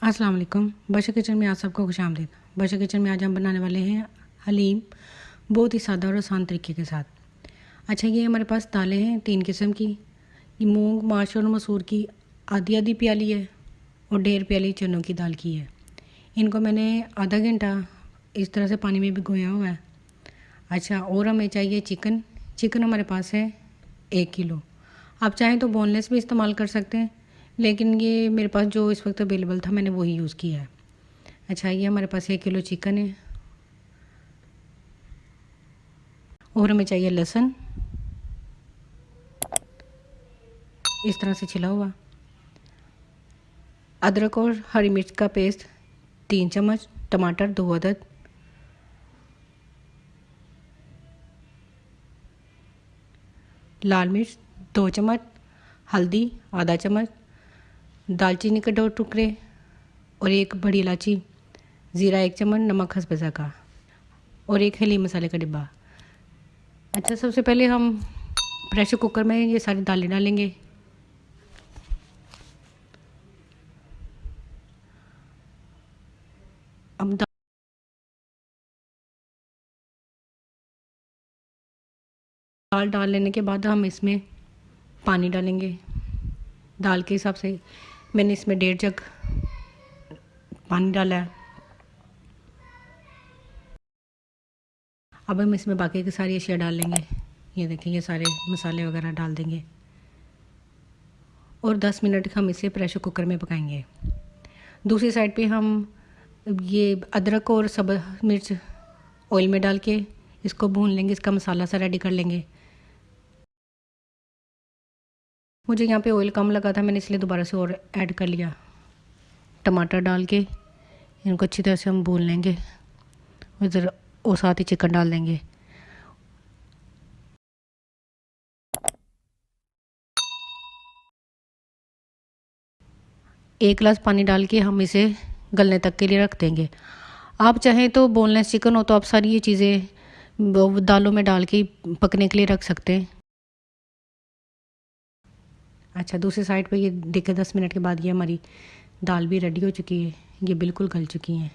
अस्सलाम वालेकुम। बशा किचन में आप सबको खुशामदीद। बशा किचन में आज हम बनाने वाले हैं हलीम, बहुत ही सादा और आसान तरीके के साथ। अच्छा, ये हमारे पास दालें हैं 3 किस्म की। ये मूंग, माश और मसूर की आधी आधी प्याली है और 1.5 प्याली चनों की दाल की है। इनको मैंने आधा घंटा इस तरह से पानी में भिगोया हुआ है। अच्छा, और हमें चाहिए चिकन। चिकन हमारे पास है 1 किलो। आप चाहें तो बोनलेस भी इस्तेमाल कर सकते हैं, लेकिन ये मेरे पास जो इस वक्त अवेलेबल था मैंने वही यूज़ किया है। अच्छा, ये हमारे पास 1 किलो चिकन है। और हमें चाहिए लहसुन, इस तरह से छिला हुआ। अदरक और हरी मिर्च का पेस्ट 3 चम्मच। टमाटर 2 अदद। लाल मिर्च 2 चम्मच। हल्दी आधा चम्मच। दालचीनी के 2 टुकड़े और 1 बड़ी इलायची। ज़ीरा 1 चम्मच। नमक हस्ब ज़ायक़ा और 1 हलीम मसाले का डिब्बा। अच्छा, सबसे पहले हम प्रेशर कुकर में ये सारी दालें डालेंगे। अब दाल डाल लेने के बाद हम इसमें पानी डालेंगे दाल के हिसाब से। मैंने इसमें 1.5 जग पानी डाला है। अब हम इसमें बाकी की सारी अशिया डाल लेंगे। ये देखिए, ये सारे मसाले वगैरह डाल देंगे और 10 मिनट हम इसे प्रेशर कुकर में पकाएंगे। दूसरी साइड पे हम ये अदरक और सब मिर्च ऑयल में डाल के इसको भून लेंगे। इसका मसाला सा रेडी कर लेंगे। मुझे यहाँ पे ऑयल कम लगा था, मैंने इसलिए दोबारा से और ऐड कर लिया। टमाटर डाल के इनको अच्छी तरह से हम भून लेंगे और साथ ही चिकन डाल देंगे। एक गिलास पानी डाल के हम इसे गलने तक के लिए रख देंगे। आप चाहें तो बोनलेस चिकन हो तो आप सारी ये चीज़ें दालों में डाल के पकने के लिए रख सकते हैं। अच्छा, दूसरी साइड पे ये देखिए 10 मिनट के बाद ये हमारी दाल भी रेडी हो चुकी है। ये बिल्कुल गल चुकी हैं।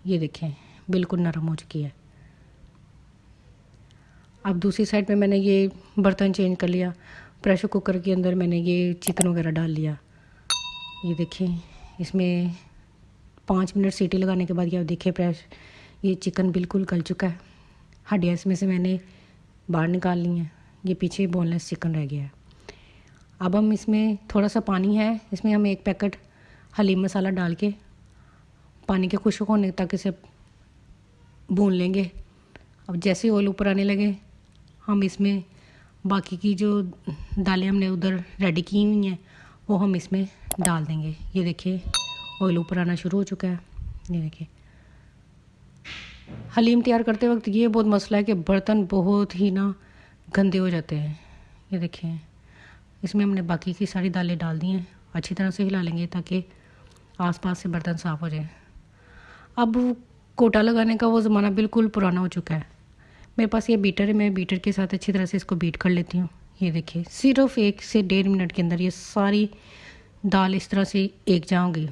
ये देखें, बिल्कुल नरम हो चुकी है। अब दूसरी साइड पे मैंने ये बर्तन चेंज कर लिया। प्रेशर कुकर के अंदर मैंने ये चिकन वगैरह डाल लिया। ये देखें, इसमें 5 मिनट सीटी लगाने के बाद ये देखें ये चिकन बिल्कुल गल चुका है। हड्डियाँ इसमें से मैंने बाहर निकाल ली हैं। ये पीछे बोनलेस चिकन रह गया है। अब हम इसमें थोड़ा सा पानी है, इसमें हम 1 पैकेट हलीम मसाला डाल के पानी के खुश्क होने तक इसे भून लेंगे। अब जैसे ऑयल ऊपर आने लगे हम इसमें बाकी की जो दालें हमने उधर रेडी की हुई हैं वो हम इसमें डाल देंगे। ये देखिए, ऑयल ऊपर आना शुरू हो चुका है। ये देखिए, हलीम तैयार करते वक्त ये बहुत मसला है कि बर्तन बहुत ही ना गंदे हो जाते हैं। ये देखिए, इसमें हमने बाकी की सारी दालें डाल दी हैं। अच्छी तरह से हिला लेंगे ताकि आसपास से बर्तन साफ़ हो जाए। अब कोटा लगाने का वो ज़माना बिल्कुल पुराना हो चुका है। मेरे पास ये बीटर है, मैं बीटर के साथ अच्छी तरह से इसको बीट कर लेती हूँ। ये देखिए, सिर्फ 1 से 1.5 मिनट के अंदर ये सारी दाल इस तरह से एक जाऊँगी।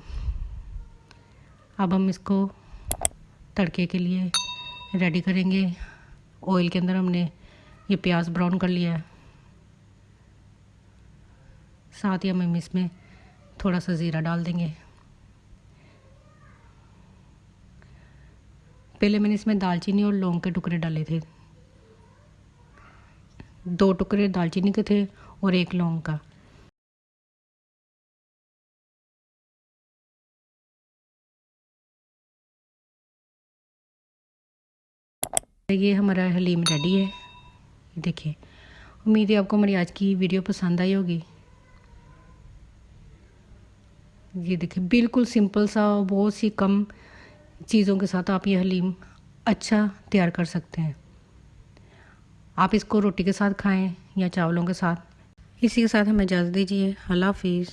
अब हम इसको तड़के के लिए रेडी करेंगे। ऑयल के अंदर हमने ये प्याज ब्राउन कर लिया है। साथ ही हम इसमें थोड़ा सा ज़ीरा डाल देंगे। पहले मैंने इसमें दालचीनी और लौंग के टुकड़े डाले थे। 2 टुकड़े दालचीनी के थे और 1 लौंग का। ये हमारा हलीम रेडी है। देखिए, उम्मीद है आपको हमारी आज की वीडियो पसंद आई होगी। ये देखिए, बिल्कुल सिंपल सा, बहुत सी कम चीज़ों के साथ आप ये हलीम अच्छा तैयार कर सकते हैं। आप इसको रोटी के साथ खाएं या चावलों के साथ। इसी के साथ हमें इजाज़त दीजिए। अल्लाह हाफिज़।